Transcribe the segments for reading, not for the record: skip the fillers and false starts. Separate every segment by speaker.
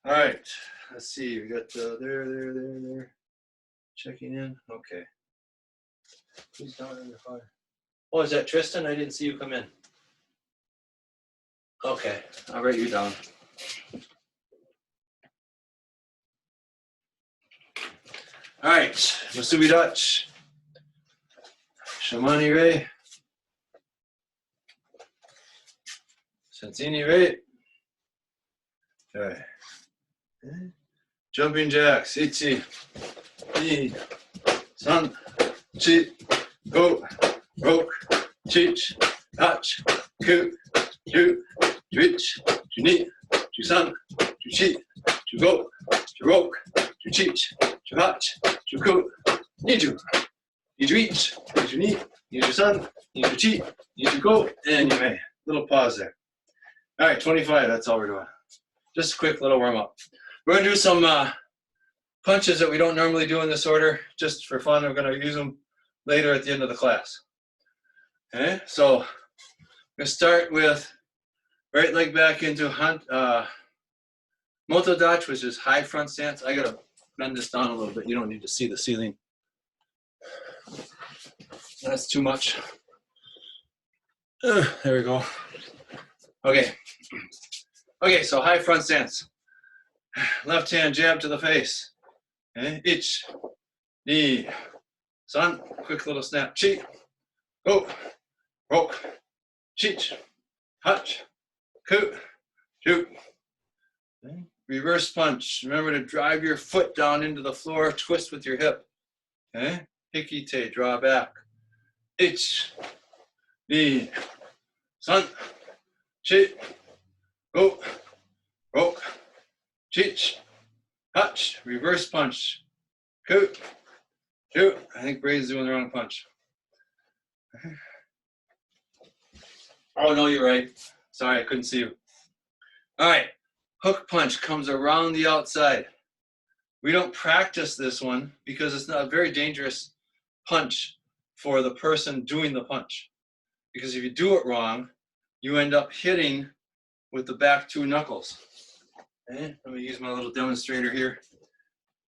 Speaker 1: All right, let's see. We got there. Checking in. Okay. Who's down in the fire? Oh, is that Tristan? I didn't see you come in. Okay, I'll write you down. All right, Masubi Dutch, Shamani Ray, Santini Ray. Okay. Jumping jacks, Ichi, Ni, San, Chi, Go, Roke, Chich, Hach, Ku, Ju, Juich, Juni, Jusan, Juchi, Jugo, Juroke, Juchich, Juhach, Juku, Niju, Nijuich, Nijuni, Nijusan, Nijuchi, Nijugo, and you may. Little pause there. All right, 25, that's all we're doing. Just a quick little warm up. We're gonna do some punches that we don't normally do in this order, just for fun. We're gonna use them later at the end of the class. Okay, so I'm gonna start with right leg back into moto dachi, which is high front stance. I gotta bend this down a little bit. You don't need to see the ceiling. That's too much. There we go. Okay. Okay, so high front stance. Left hand jab to the face. Okay, ich, ni, san. Quick little snap. Chi, go, roke, chich, hach, ku, ju. Okay. Reverse punch. Remember to drive your foot down into the floor. Twist with your hip. Okay, hikite, draw back. Ich, ni, san, chi, go, roke, chich, hach, reverse punch, ku, ju. I think Bray's doing the wrong punch. Oh, no, you're right. Sorry, I couldn't see you. All right, hook punch comes around the outside. We don't practice this one because it's not a very dangerous punch for the person doing the punch. Because if you do it wrong, you end up hitting with the back two knuckles. Okay, let me use my little demonstrator here.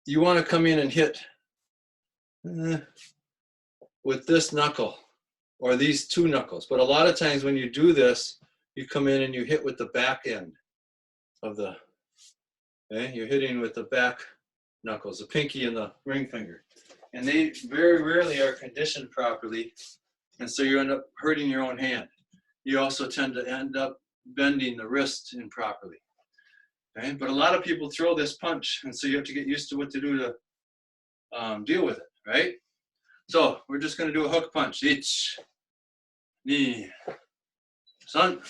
Speaker 1: You want to come in and hit with this knuckle or these two knuckles. But a lot of times when you do this, you come in and you hit with the back end of the, okay? You're hitting with the back knuckles, the pinky and the ring finger. And they very rarely are conditioned properly. And so you end up hurting your own hand. You also tend to end up bending the wrist improperly. Okay? But a lot of people throw this punch, and so you have to get used to what to do to deal with it, right? So we're just going to do a hook punch. Ich, ni, san,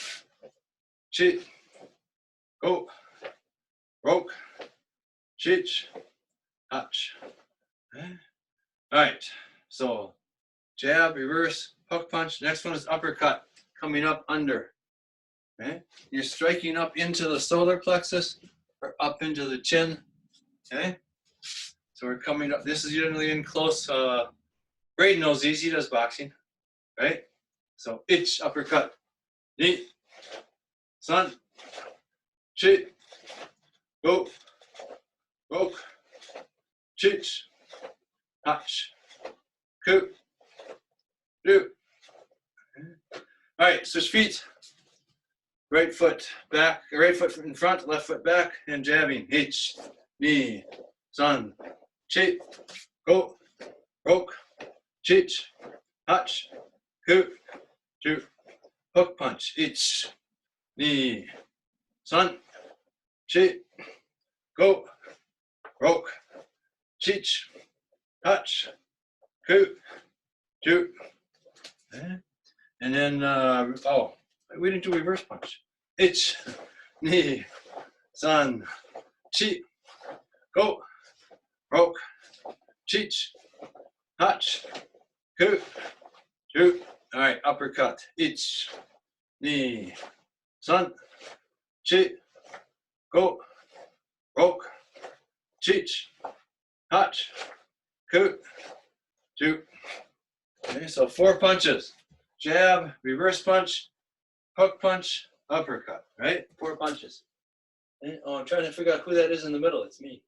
Speaker 1: chi, go, roke, chich, hach. Okay? All right, so jab, reverse, hook punch. Next one is uppercut, coming up under. Okay? You're striking up into the solar plexus or up into the chin. Okay? So we're coming up. This is generally in close. Braden knows these. He does boxing, right? So ich, uppercut, ni, san, chi, go, roke, chich, hach, ku, ju. All right, switch feet. Right foot back, right foot in front, left foot back, and jabbing. Ich, ni, san, chi, go, roke, chich, hach, ku, ju. Hook punch. Ich, ni, san, chi, go, roke, chich, hach, ku, ju. And then, oh, we didn't do reverse punch. Ich, ni, san, chi, go, roke, chich, hach, ku, ju. All right, uppercut. Ich, ni, san, chi, go, roke, chich, hach, ku, ju. Okay, so 4 punches. Jab, reverse punch, hook punch, uppercut, right? 4 punches. Oh, I'm trying to figure out who that is in the middle. It's me.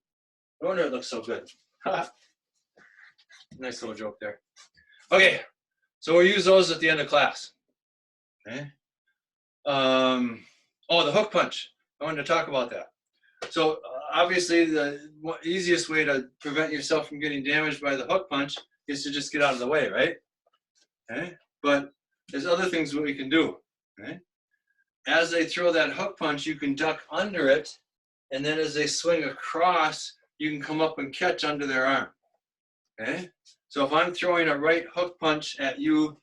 Speaker 1: No wonder it looks so good. Nice little joke there. Okay, so we'll use those at the end of class. Okay. Oh, the hook punch. I wanted to talk about that. So obviously the easiest way to prevent yourself from getting damaged by the hook punch is to just get out of the way, right? Okay. But there's other things that we can do. Okay. As they throw that hook punch, you can duck under it, and then as they swing across, you can come up and catch under their arm. Okay. So if I'm throwing a right hook punch at you,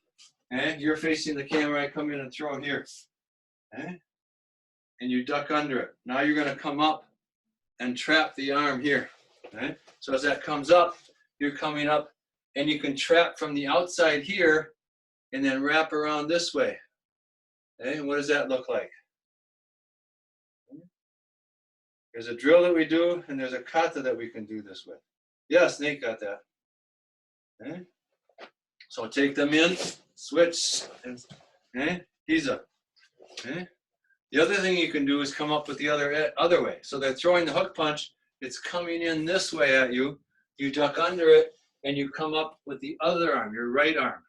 Speaker 1: okay, you're facing the camera, I come in and throw it here. Okay. And you duck under it. Now you're going to come up and trap the arm here. Okay? So as that comes up, you're coming up, and you can trap from the outside here and then wrap around this way. Okay? And what does that look like? There's a drill that we do, and there's a kata that we can do this with. Yes, Nate got that. Okay? So take them in, switch, and okay? Hiza. Okay? The other thing you can do is come up with the other way. So they're throwing the hook punch, it's coming in this way at you, you duck under it, and you come up with the other arm, your right arm,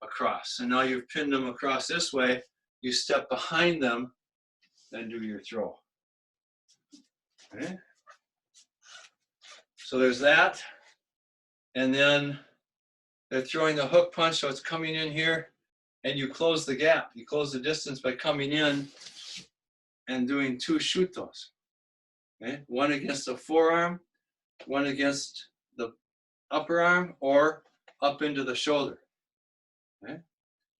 Speaker 1: across. And now you've pinned them across this way, you step behind them, and do your throw. Okay? So there's that. And then they're throwing the hook punch, so it's coming in here, and you close the gap. You close the distance by coming in and doing two shutos. Okay? One against the forearm, one against the upper arm, or up into the shoulder. Okay?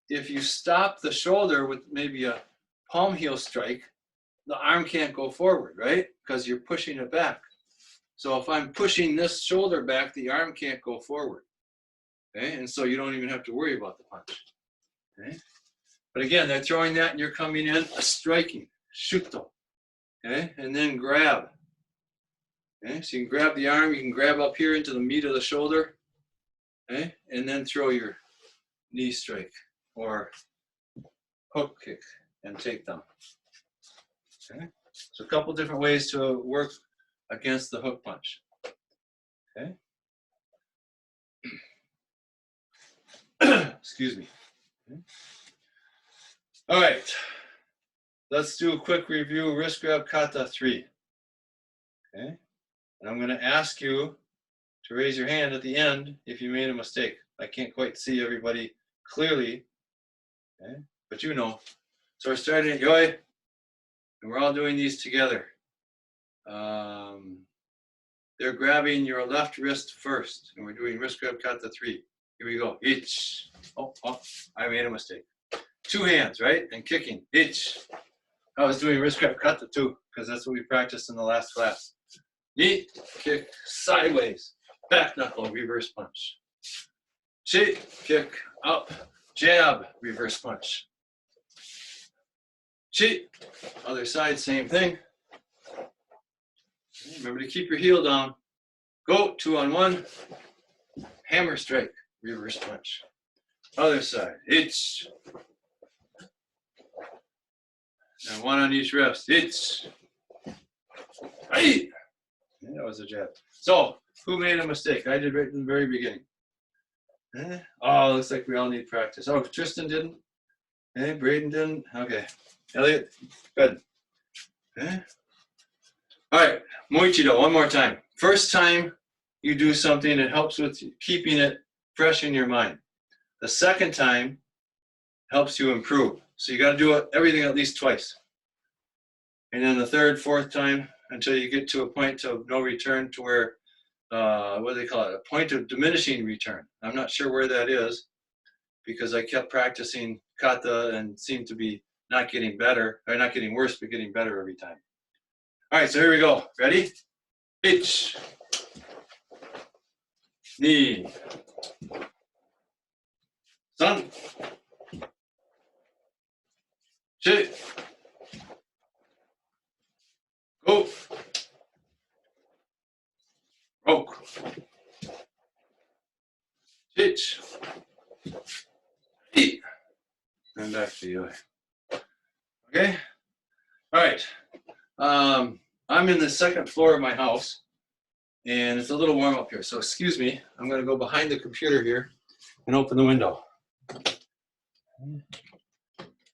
Speaker 1: If you stop the shoulder with maybe a palm heel strike, the arm can't go forward, right? Because you're pushing it back. So if I'm pushing this shoulder back, the arm can't go forward. Okay? And so you don't even have to worry about the punch. Okay? But again, they're throwing that and you're coming in, striking, shuto. Okay? And then grab. Okay? So you can grab the arm, you can grab up here into the meat of the shoulder. Okay? And then throw your knee strike or hook kick and take them. Okay? So a couple different ways to work against the hook punch. Okay? Excuse me. Okay. All right. Let's do a quick review. Wrist grab kata 3. Okay? And I'm going to ask you to raise your hand at the end if you made a mistake. I can't quite see everybody clearly, okay? But you know. So we're starting at yoi, and we're all doing these together. They're grabbing your left wrist first, and we're doing wrist grab kata 3. Here we go. Ich. Oh, I made a mistake. 2 hands, right? And kicking. Ich. I was doing wrist grab kata 2 because that's what we practiced in the last class. Knee, kick, sideways, back knuckle, reverse punch. Chi, kick, up, jab, reverse punch. Chi, other side, same thing. Remember to keep your heel down. Go, 2 on 1, hammer strike, reverse punch. Other side, ich. And 1 on each wrist, ich. Hey. That was a jab. So, who made a mistake? I did right in the very beginning. Oh, looks like we all need practice. Oh, Tristan didn't? Okay, Braden didn't? Okay. Elliot, good. Okay. All right, Moichido, one more time. First time you do something, it helps with keeping it fresh in your mind. The second time helps you improve. So you got to do everything at least twice. And then the third, fourth time, until you get to a point of no return to where, what do they call it? A point of diminishing return. I'm not sure where that is because I kept practicing kata and seemed to be not getting better, or not getting worse, but getting better every time. All right, so here we go. Ready? Ich. Knee. Sun. Chi. Go. Roke. Hitch. Eat. And back to you. Okay? All right. I'm in the second floor of my house, and it's a little warm up here. So excuse me, I'm going to go behind the computer here and open the window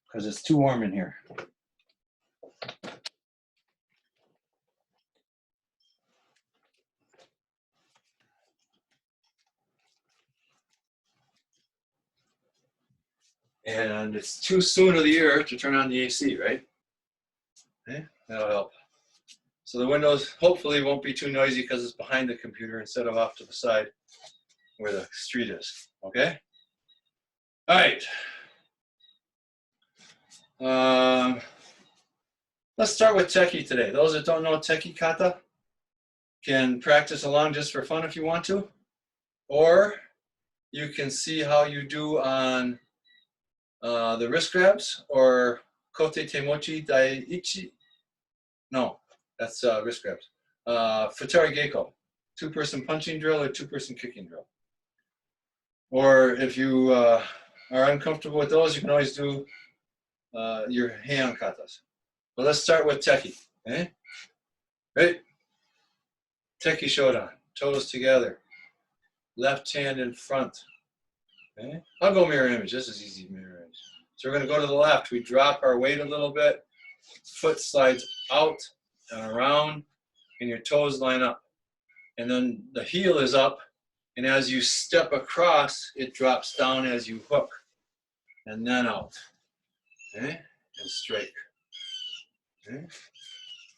Speaker 1: because it's too warm in here. And it's too soon of the year to turn on the AC, right? Okay, that'll help. So the windows hopefully won't be too noisy because it's behind the computer instead of off to the side where the street is, okay? All right. Let's start with Teki today. Those that don't know Teki kata can practice along just for fun if you want to, or you can see how you do on the wrist grabs or kote temochi daiichi. No, that's wrist grabs. Futari Geiko, two-person punching drill or two-person kicking drill. Or if you are uncomfortable with those, you can always do your heian katas. But let's start with Teki. Okay? Right? Teki Shodan, toes together, left hand in front. Okay? I'll go mirror image. This is easy mirror image. So we're going to go to the left. We drop our weight a little bit. Foot slides out and around, and your toes line up. And then the heel is up, and as you step across, it drops down as you hook, and then out. Okay? And straight. Okay?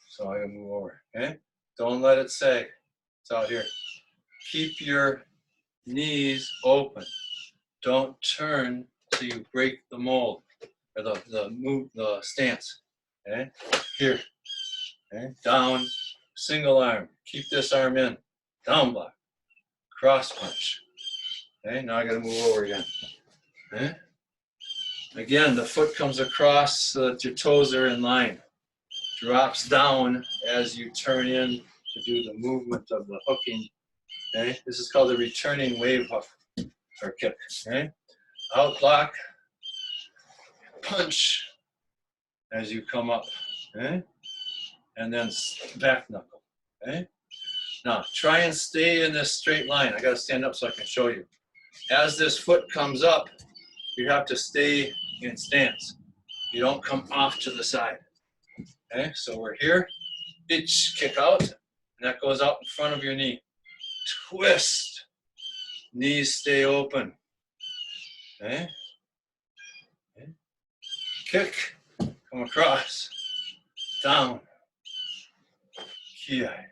Speaker 1: So I'm going to move over. Okay? Don't let it sag. It's out here. Keep your knees open. Don't turn so you break the mold or the stance. Okay? Here. Okay? Down. Single arm. Keep this arm in. Down block. Cross punch. Okay? Now I got to move over again. Okay? Again, the foot comes across so that your toes are in line. Drops down as you turn in to do the movement of the hooking. Okay? This is called the returning wave hook or kick. Okay? Out block, punch as you come up. Okay? And then back knuckle. Okay? Now try and stay in this straight line. I got to stand up so I can show you. As this foot comes up, you have to stay in stance. You don't come off to the side. Okay, so we're here. Itch, kick out, and that goes out in front of your knee. Twist. Knees stay open. Okay. Okay. Kick. Come across. Down. Kiai.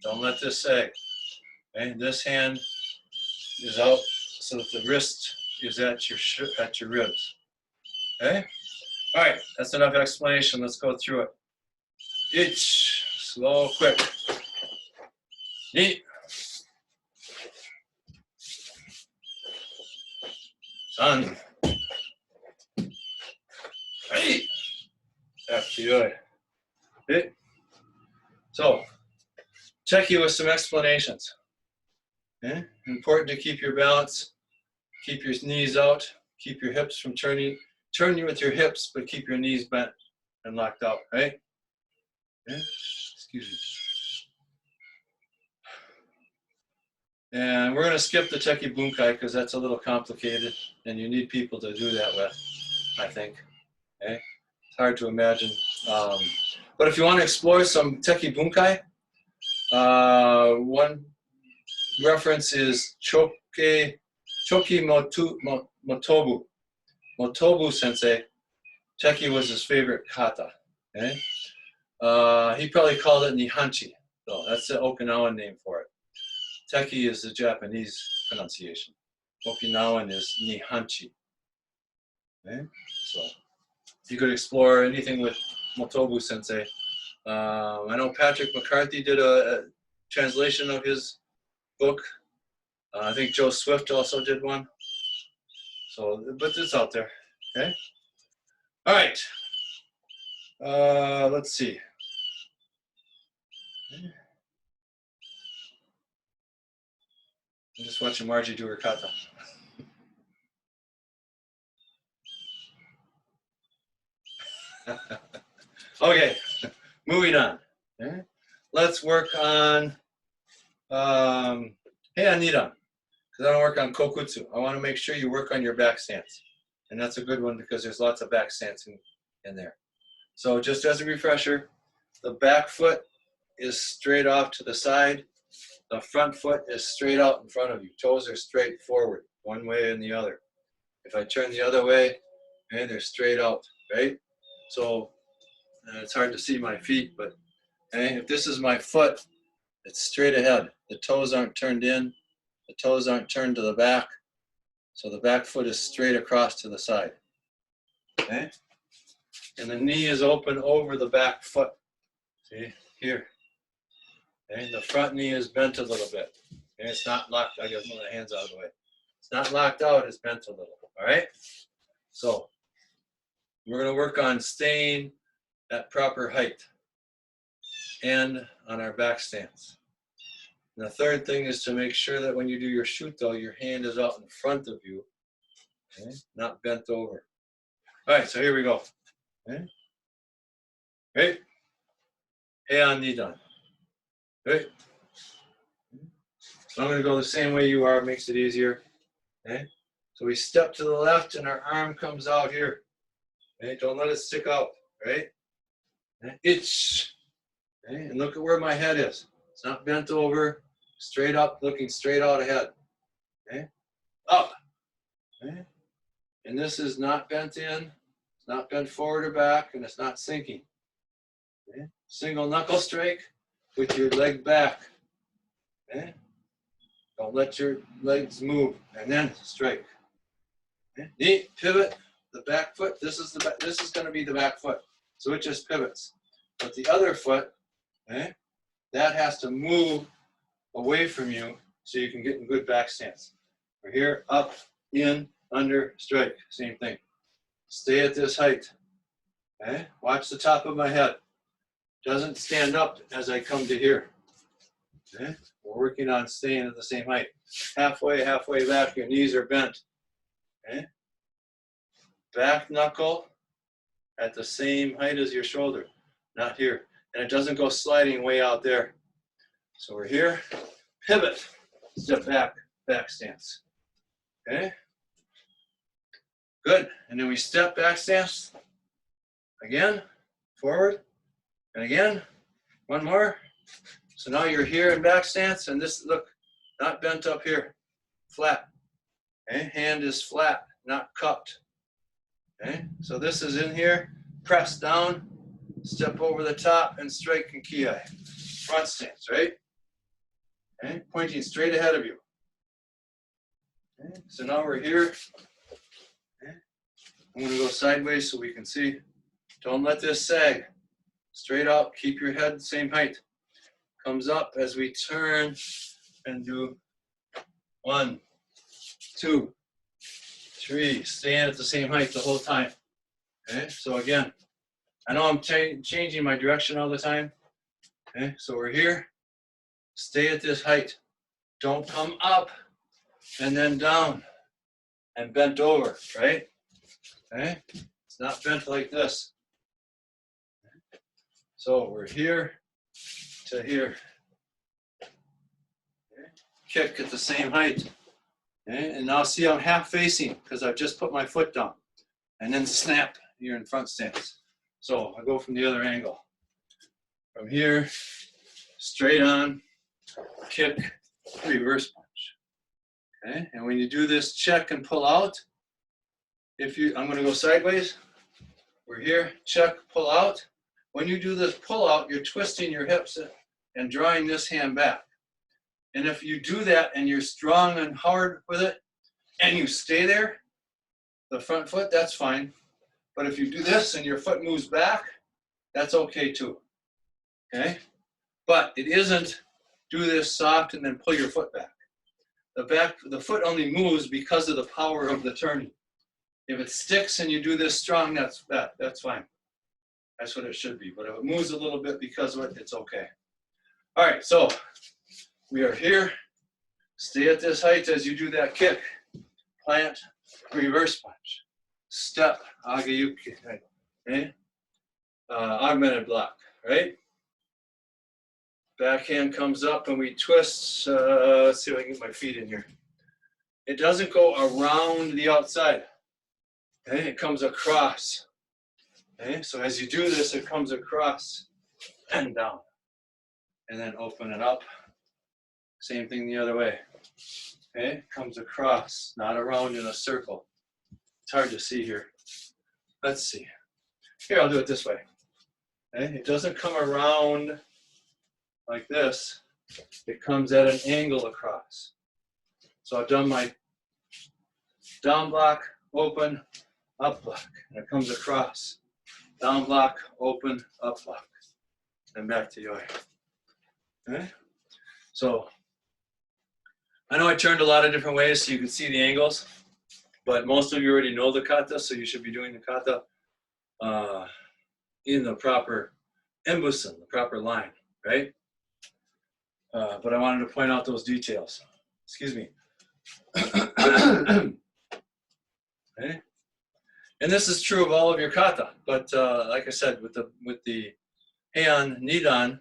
Speaker 1: Don't let this sag. Okay. This hand is out so that the wrist is at your ribs. Okay. All right. That's enough explanation. Let's go through it. Itch. Slow, quick. Knee. Sun. Hey. After you. Okay. So, check you with some explanations. Okay. Important to keep your balance, keep your knees out, keep your hips from turning. Turn you with your hips, but keep your knees bent and locked out, right? Okay. Excuse me. And we're going to skip the Teki Bunkai because that's a little complicated and you need people to do that with, I think. Okay? It's hard to imagine. But if you want to explore some Teki Bunkai, one reference is Choki Motobu. Motobu sensei, Teki was his favorite kata. Okay? He probably called it Nihanchi. So that's the Okinawan name for it. Teki is the Japanese pronunciation. Okinawan is Nihanchi. Okay? So you could explore anything with Motobu sensei. I know Patrick McCarthy did a translation of his book. I think Joe Swift also did one. So, but it's out there. Okay. All right. Let's see. I'm just watching Margie do her kata. Okay, moving on. Okay. let's work on heian nidan, because I don't work on kokutsu. I want to make sure you work on your back stance. And that's a good one because there's lots of back stance in there. So just as a refresher, the back foot is straight off to the side. The front foot is straight out in front of you. Toes are straight forward, one way and the other. If I turn the other way, okay, they're straight out, right? So it's hard to see my feet, but okay, if this is my foot, it's straight ahead. The toes aren't turned in. The toes aren't turned to the back. So the back foot is straight across to the side. Okay? And the knee is open over the back foot. See, here. Okay? The front knee is bent a little bit. Okay? It's not locked. I got my hands out of the way. It's not locked out, it's bent a little. All right? So we're going to work on staying at proper height and on our back stance. And the third thing is to make sure that when you do your shoot, though, your hand is out in front of you, okay? Not bent over. All right, so here we go. Okay? Right? Heian nidan. Right? So I'm going to go the same way you are, makes it easier. Okay? So we step to the left and our arm comes out here. Okay? Don't let it stick out, right? Okay? Itch. Okay? And look at where my head is. It's not bent over, straight up, looking straight out ahead. Okay? Up. Okay? And this is not bent in, it's not bent forward or back, and it's not sinking. Okay? Single knuckle strike with your leg back. Okay? Don't let your legs move, and then strike. Okay? Knee, pivot, the back foot. This is going to be the back foot, so it just pivots. But the other foot, okay, that has to move away from you so you can get in good back stance. We're here, up, in, under, strike. Same thing. Stay at this height. Okay? Watch the top of my head. Doesn't stand up as I come to here. Okay? We're working on staying at the same height. Halfway back, your knees are bent. Okay? Back knuckle at the same height as your shoulder, not here. And it doesn't go sliding way out there. So we're here, pivot, step back, back stance. Okay? Good. And then we step back stance. Again, forward, and again, one more. So now you're here in back stance, and this, look, not bent up here, flat. Okay? Hand is flat, not cupped. Okay? So this is in here, press down, step over the top, and strike and kiai. Front stance, right? Okay? Pointing straight ahead of you. Okay? So now we're here. Okay? I'm going to go sideways so we can see. Don't let this sag. Straight up, keep your head the same height. Comes up as we turn and do 1, 2, 3. Staying at the same height the whole time. Okay, so again, I know I'm changing my direction all the time. Okay, so we're here. Stay at this height. Don't come up and then down and bent over, right? Okay, it's not bent like this. So we're here to here. Okay. Kick at the same height. Okay. And now see I'm half facing because I've just put my foot down. And then snap, you're in front stance. So I go from the other angle. From here, straight on, kick, reverse punch. Okay. And when you do this check and pull out, I'm going to go sideways. We're here, check, pull out. When you do this pull out, you're twisting your hips and drawing this hand back. And if you do that and you're strong and hard with it, and you stay there, the front foot, that's fine. But if you do this and your foot moves back, that's okay too. Okay? But it isn't do this soft and then pull your foot back. The foot only moves because of the power of the turning. If it sticks and you do this strong, that's fine. That's what it should be. But if it moves a little bit because of it, it's okay. All right, so we are here. Stay at this height as you do that kick. Plant, reverse punch. Step, agayuki. Okay? Augmented block, right? Backhand comes up and we twist. Let's see if I can get my feet in here. It doesn't go around the outside. Okay, it comes across. Okay, so as you do this, it comes across and down. And then open it up. Same thing the other way. Okay, it comes across, not around in a circle. It's hard to see here. Let's see. Here, I'll do it this way. Okay, it doesn't come around like this. It comes at an angle across. So I've done my down block, open, up block, and it comes across. Down block, open, up block, and back to yoi. Okay? So I know I turned a lot of different ways so you can see the angles, but most of you already know the kata, so you should be doing the kata in the proper embusen, the proper line, right? But I wanted to point out those details. Excuse me. Okay. And this is true of all of your kata, but like I said, with the heian, nidan,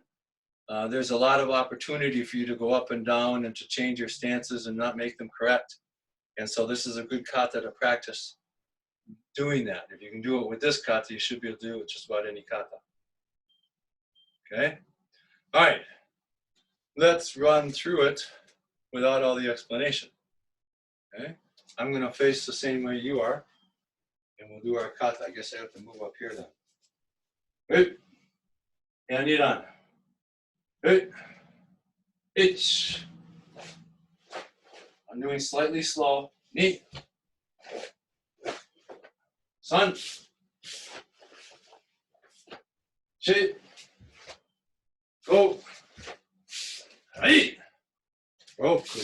Speaker 1: there's a lot of opportunity for you to go up and down and to change your stances and not make them correct. And so this is a good kata to practice doing that. If you can do it with this kata, you should be able to do it with just about any kata. Okay? All right. Let's run through it without all the explanation. Okay? I'm going to face the same way you are, and we'll do our kata. I guess I have to move up here then. Right? And nidan. Right? Ich. I'm doing slightly slow. Ni. San. Chi. Go. Hai. Roku.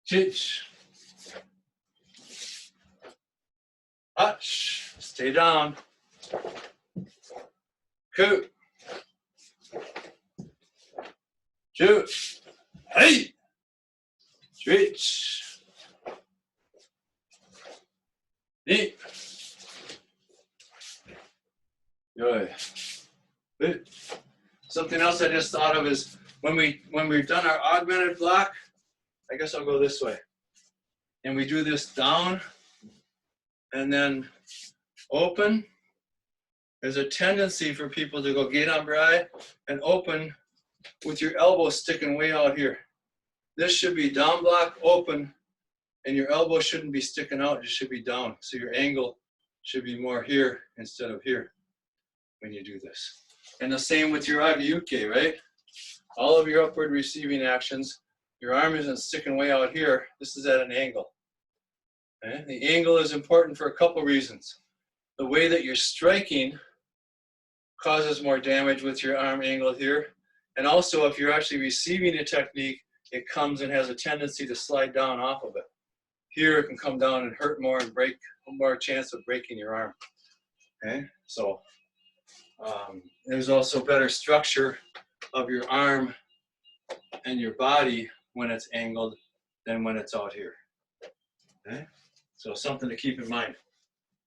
Speaker 1: Chich. Ach. Stay down. Ku. Chu. Hey. Switch. Ni. Good. Good. Something else I just thought of is when we've done our augmented block, I guess I'll go this way. And we do this down and then open. There's a tendency for people to go gedanbrai and open with your elbow sticking way out here. This should be down block, open, and your elbow shouldn't be sticking out, it should be down. So your angle should be more here instead of here when you do this. And the same with your agiyuke, right? All of your upward receiving actions, your arm isn't sticking way out here. This is at an angle. Okay? The angle is important for a couple reasons. The way that you're striking causes more damage with your arm angled here. And also, if you're actually receiving a technique, it comes and has a tendency to slide down off of it. Here, it can come down and hurt more and break, more chance of breaking your arm. Okay, so there's also better structure of your arm and your body when it's angled than when it's out here. Okay, so something to keep in mind.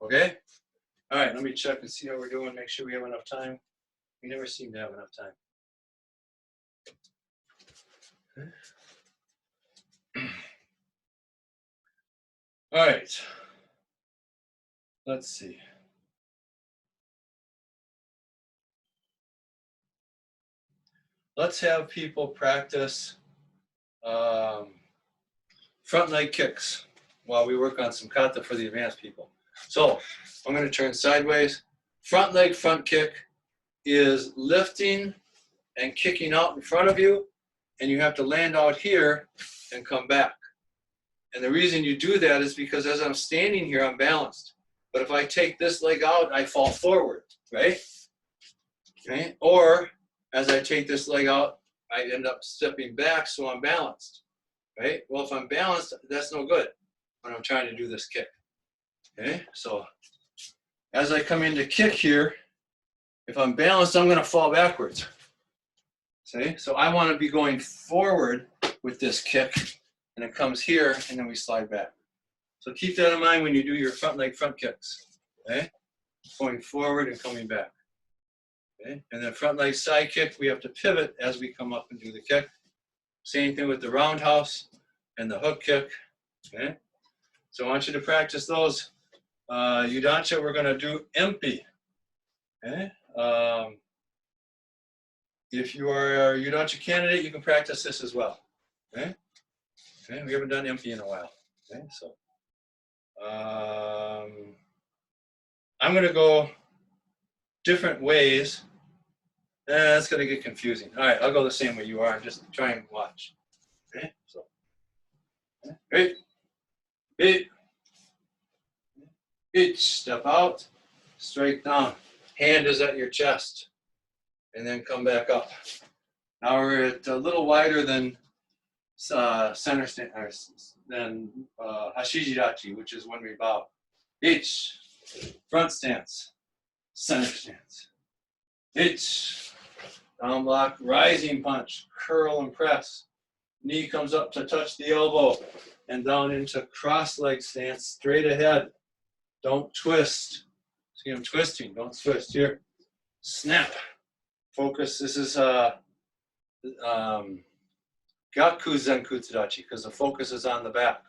Speaker 1: Okay, all right, let me check and see how we're doing, make sure we have enough time. We never seem to have enough time. Okay. All right, let's see. Let's have people practice front leg kicks while we work on some kata for the advanced people. So I'm going to turn sideways. Front leg front kick is lifting and kicking out in front of you, and you have to land out here and come back. And the reason you do that is because as I'm standing here, I'm balanced. But if I take this leg out, I fall forward, right? Okay? Or as I take this leg out, I end up stepping back, so I'm balanced, right? Well, if I'm balanced, that's no good when I'm trying to do this kick. Okay? So as I come in to kick here, if I'm balanced, I'm going to fall backwards. See? So I want to be going forward with this kick, and it comes here, and then we slide back. So keep that in mind when you do your front leg front kicks. Okay? Going forward and coming back. Okay? And then front leg side kick, we have to pivot as we come up and do the kick. Same thing with the roundhouse and the hook kick. Okay? So I want you to practice those. Udansha, we're going to do empi. Okay? If you are a Udansha candidate, you can practice this as well. Okay? Okay? We haven't done empi in a while. Okay? So I'm going to go different ways. That's going to get confusing. All right, I'll go the same way you are. Just try and watch. Okay? So, okay. Each step out, straight down. Hand is at your chest, and then come back up. Now we're at a little wider than center stand, or than Hashijirachi, which is when we bow. Each front stance, center stance. Each down block, rising punch, curl and press. Knee comes up to touch the elbow, and down into cross leg stance, straight ahead. Don't twist. See, I'm twisting. Don't twist here. Snap. Focus. This is Gaku Zenkutsudachi because the focus is on the back.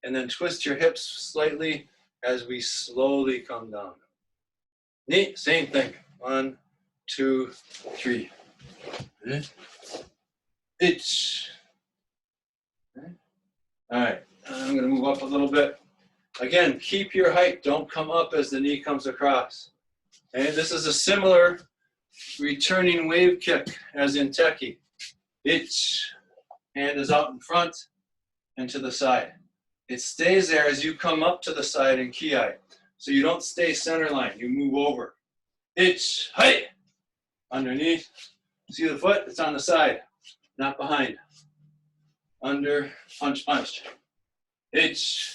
Speaker 1: And then twist your hips slightly as we slowly come down. Knee, same thing. 1, 2, 3. Itch. All right. I'm going to move up a little bit. Again, keep your height. Don't come up as the knee comes across. Okay, this is a similar returning wave kick as in Teki. Itch. Hand is out in front and to the side. It stays there as you come up to the side in Kiai. So you don't stay center line. You move over. Itch. Height. Underneath. See the foot? It's on the side, not behind. Under. Punch, punch. Itch.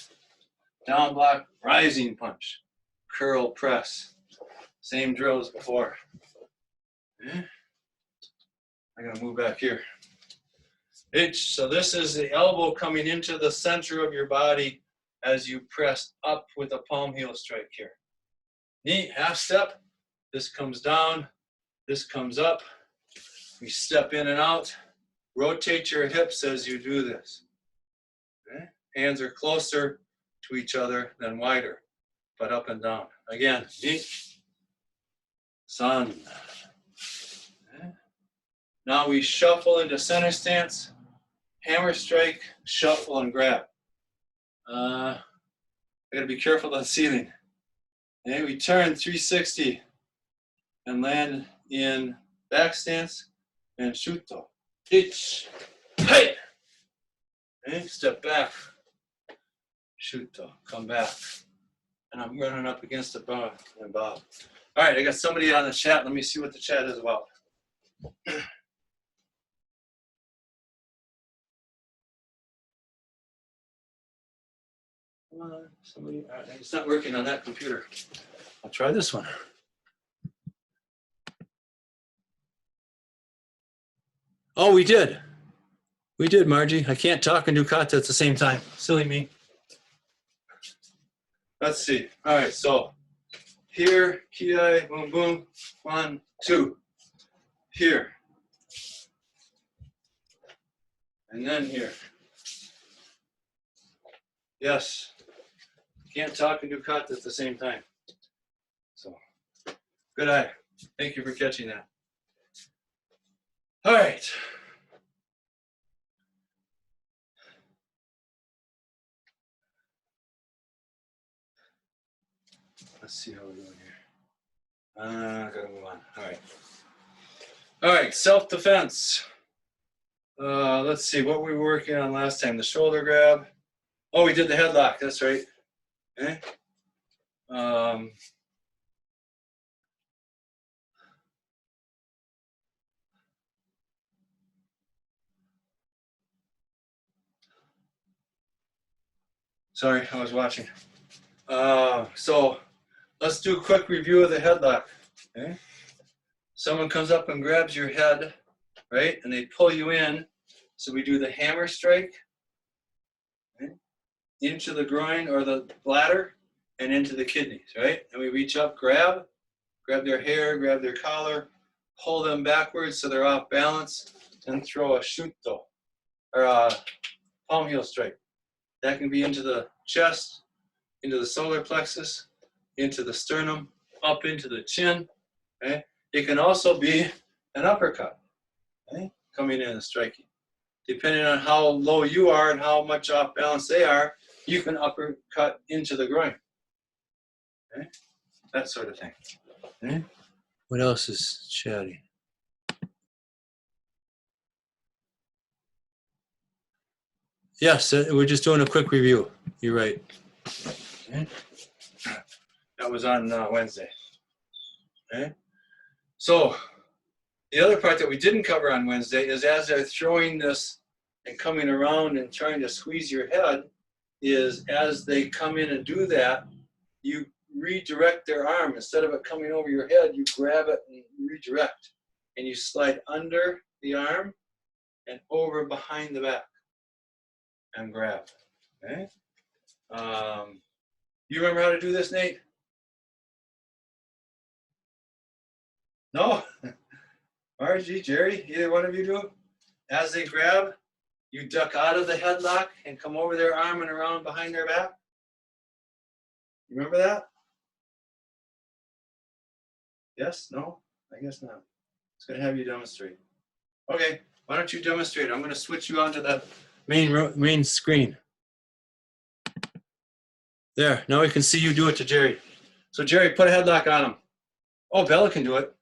Speaker 1: Down block, rising punch, curl, press. Same drill as before. Okay. I'm going to move back here. Itch. So this is the elbow coming into the center of your body as you press up with a palm heel strike here. Knee, half step. This comes down. This comes up. We step in and out. Rotate your hips as you do this. Okay. Hands are closer to each other, then wider, but up and down. Again, knee, sun. Okay. Now we shuffle into center stance, hammer strike, shuffle and grab. I gotta be careful of the ceiling. Okay, we turn 360 and land in back stance and shuto. Itch, hey! Okay, step back. Shuto, come back. And I'm running up against the bar and bob. All right, I got somebody on the chat. Let me see what the chat is about. Come on, somebody. All right, it's not working on that computer. I'll try this one. Oh, we did. We did, Margie. I can't talk and do kata at the same time. Silly me. Let's see. All right, so here, kiai, boom, boom, 1, 2. Here. And then here. Yes. Can't talk and do kata at the same time. So, good eye. Thank you for catching that. All right. Let's see how we're doing here. I gotta move on. All right. All right, self-defense. Let's see what we were working on last time. The shoulder grab. Oh, we did the headlock. That's right. Okay. Sorry, I was watching. So let's do a quick review of the headlock. Okay. Someone comes up and grabs your head, right? And they pull you in. So we do the hammer strike, okay, into the groin or the bladder and into the kidneys, right? And we reach up, grab grab their hair, grab their collar, pull them backwards so they're off balance, and throw a shuto, or a palm heel strike. That can be into the chest, into the solar plexus, into the sternum, up into the chin. Okay? It can also be an uppercut, okay? Coming in and striking. Depending on how low you are and how much off balance they are, you can uppercut into the groin. Okay? That sort of thing. Okay? What else is chatty? Yes, we're just doing a quick review. You're right. Okay. That was on Wednesday. Okay. So the other part that we didn't cover on Wednesday is as they're throwing this and coming around and trying to squeeze your head, is as they come in and do that, you redirect their arm. Instead of it coming over your head, you grab it and redirect. And you slide under the arm and over behind the back and grab. Okay. You remember how to do this, Nate? No? Margie, Jerry, either one of you do? As they grab, you duck out of the headlock and come over their arm and around behind their back. You remember that? Yes? No? I guess not. It's going to have you demonstrate. Okay, why don't you demonstrate? I'm going to switch you onto the main screen. There, now we can see you do it to Jerry. So Jerry, put a headlock on him. Oh, Bella can do it.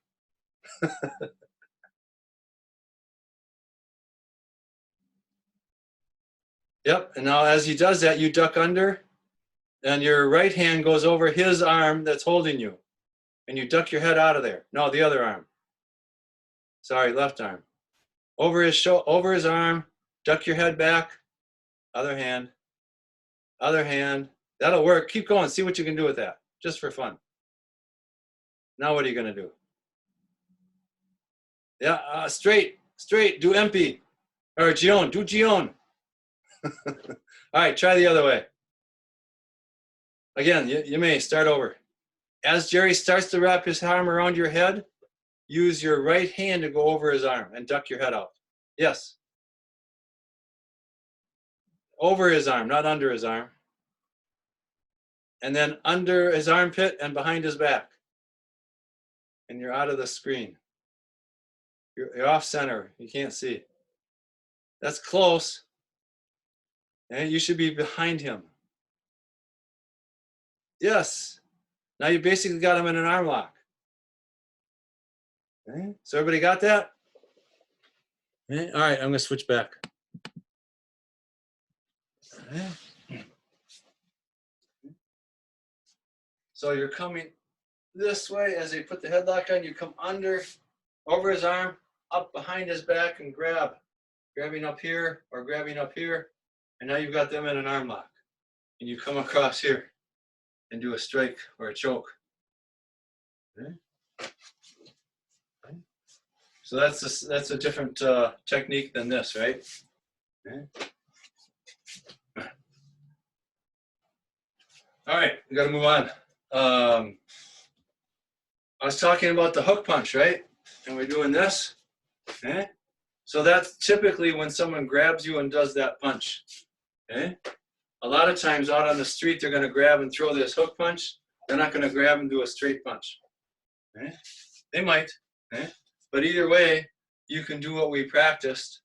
Speaker 1: Yep, and now as he does that, you duck under, and your right hand goes over his arm that's holding you. And you duck your head out of there. No, the other arm. Sorry, left arm. Over his arm, duck your head back. Other hand. Other hand. That'll work. Keep going. See what you can do with that. Just for fun. Now what are you going to do? Yeah, straight. Do empi. Or gion. Do gion. All right, try the other way. Again, you may start over. As Jerry starts to wrap his arm around your head, use your right hand to go over his arm and duck your head out. Yes. Over his arm, not under his arm. And then under his armpit and behind his back. And you're out of the screen. You're off center. You can't see. That's close. And you should be behind him. Yes. Now you basically got him in an arm lock. Okay. So everybody got that? Okay. All right, I'm going to switch back. Okay. So you're coming this way as they put the headlock on. You come under, over his arm, up behind his back and grabbing up here or grabbing up here. And now you've got them in an arm lock. And you come across here and do a strike or a choke. Okay. Okay. So that's a different technique than this, right? Okay. All right, we got to move on. I was talking about the hook punch, right? And we're doing this. Okay. So that's typically when someone grabs you and does that punch. Okay. A lot of times out on the street, they're going to grab and throw this hook punch. They're not going to grab and do a straight punch. Okay? They might. Okay? But either way, you can do what we practiced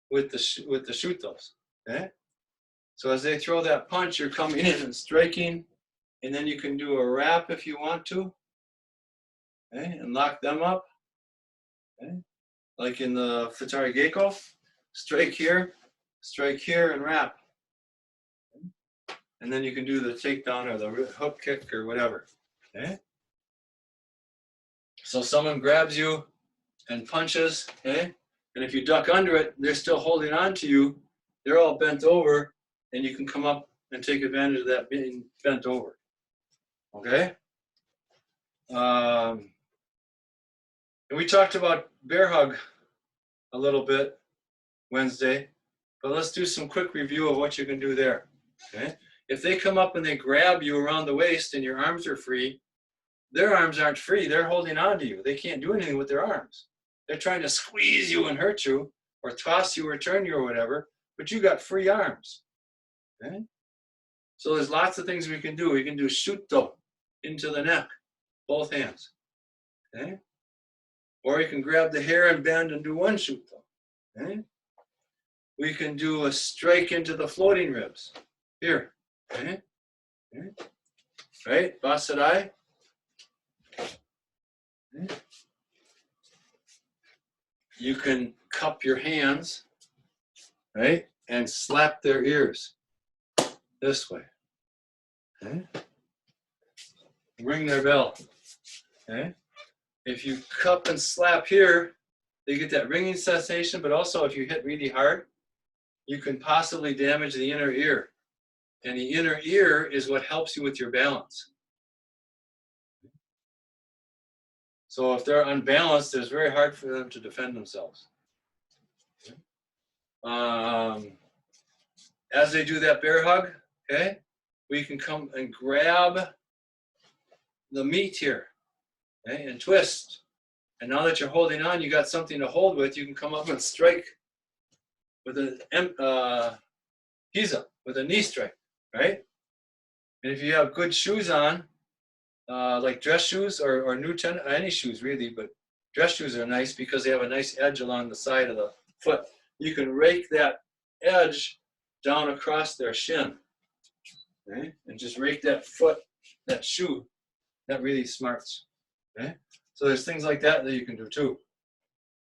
Speaker 1: with the shoot those. Okay? So as they throw that punch, you're coming in and striking, and then you can do a wrap if you want to. Okay? And lock them up. Okay? Like in the Futari Geiko, strike here, and wrap. And then you can do the takedown or the hook kick or whatever. Okay? So someone grabs you and punches, okay? And if you duck under it, they're still holding on to you. They're all bent over, and you can come up and take advantage of that being bent over. Okay? And we talked about bear hug a little bit Wednesday, but let's do some quick review of what you can do there. Okay? If they come up and they grab you around the waist and your arms are free, their arms aren't free. They're holding on to you. They can't do anything with their arms. They're trying to squeeze you and hurt you or toss you or turn you or whatever, but you got free arms. Okay? So there's lots of things we can do. We can do shuto into the neck, both hands. Okay? Or you can grab the hair and bend and do one shuto. Okay? We can do a strike into the floating ribs. Here. Okay? Okay? Right? Basarai. Okay? You can cup your hands, right? And slap their ears this way. Okay? Ring their bell. Okay? If you cup and slap here, they get that ringing sensation, but also if you hit really hard, you can possibly damage the inner ear. And the inner ear is what helps you with your balance. So if they're unbalanced, it's very hard for them to defend themselves. As they do that bear hug, okay, we can come and grab the meat here, okay, and twist. And now that you're holding on, you got something to hold with, you can come up and strike with a hiza, with a knee strike, right? And if you have good shoes on, like dress shoes or new any shoes really, but dress shoes are nice because they have a nice edge along the side of the foot. You can rake that edge down across their shin, okay? And just rake that foot, that shoe. That really smarts, okay? So there's things like that that you can do too,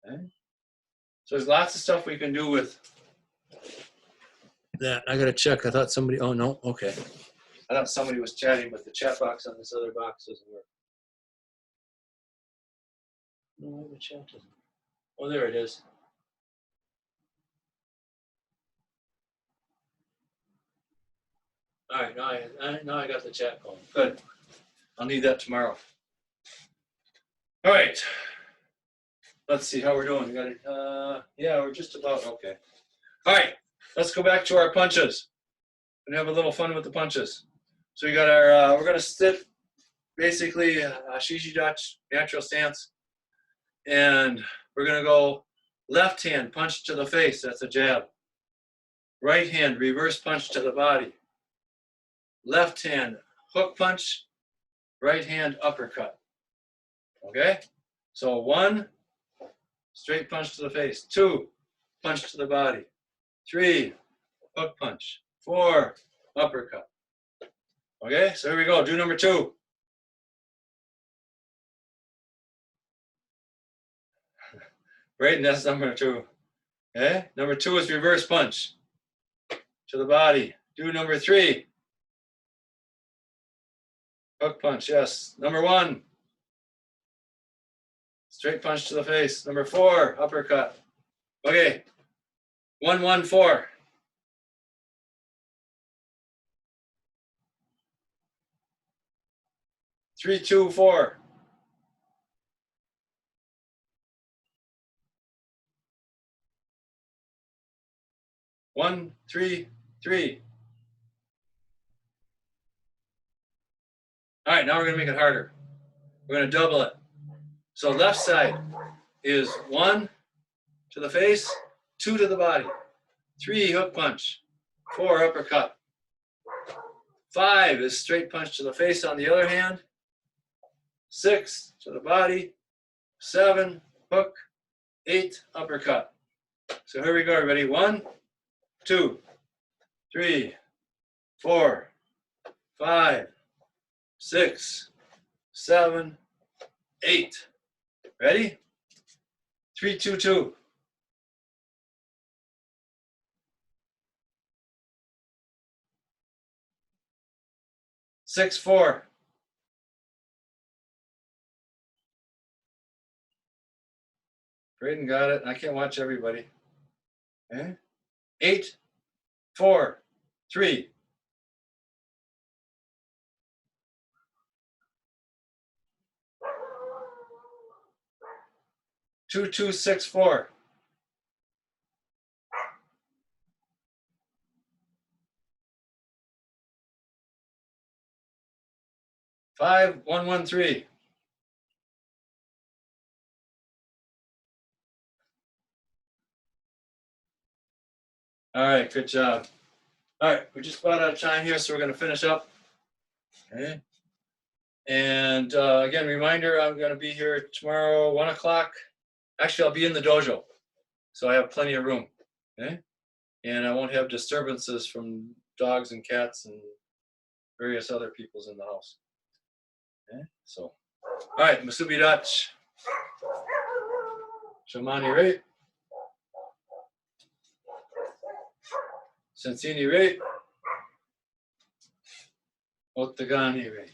Speaker 1: okay? So there's lots of stuff we can do with that. I gotta check. I thought somebody, oh no, okay. I thought somebody was chatting, but the chat box on this other box doesn't work. No, the chat doesn't. Oh, there it is. All right, now I got the chat going. Good. I'll need that tomorrow. All right. Let's see how we're doing. We got it. Yeah, we're just about okay. All right. Let's go back to our punches and have a little fun with the punches. So we got our. We're gonna sit basically shishi-dachi, natural stance, and we're gonna go left hand punch to the face. That's a jab. Right hand reverse punch to the body. Left hand hook punch. Right hand uppercut. Okay? So 1, straight punch to the face. 2, punch to the body. 3, hook punch. 4, uppercut. Okay? So here we go. Do number 2. Right, and that's number 2. Okay? Number 2 is reverse punch to the body. Do number 3. Hook punch, yes. Number 1. Straight punch to the face. Number 4, uppercut. Okay. 1, 1, 4. 3, 2, 4. 1, 3, 3. All right, now we're gonna make it harder. We're gonna double it. So left side is 1 to the face, 2 to the body, 3 hook punch, 4 uppercut. 5 is straight punch to the face on the other hand. 6 to the body, 7 hook, 8 uppercut. So here we go, everybody. 1, 2, 3, 4, 5, 6, 7, 8. Ready? 3, 2, 2. 6, 4. 'Braden got it. I can't watch everybody. Okay. 8, 4, 3. 2, 2, 6, 4. 5113. All right, good job. All right, we just about out of time here, so we're going to finish up. Okay. And again, reminder, I'm going to be here tomorrow, 1 o'clock. Actually, I'll be in the dojo, so I have plenty of room. Okay. And I won't have disturbances from dogs and cats and various other peoples in the house. Okay. So, all right, Masubi Dach. Shamani Rate. Sensini Rate. Otagani Rate.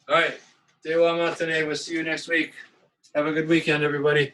Speaker 1: All right. Dewa Matane. We'll see you next week. Have a good weekend, everybody.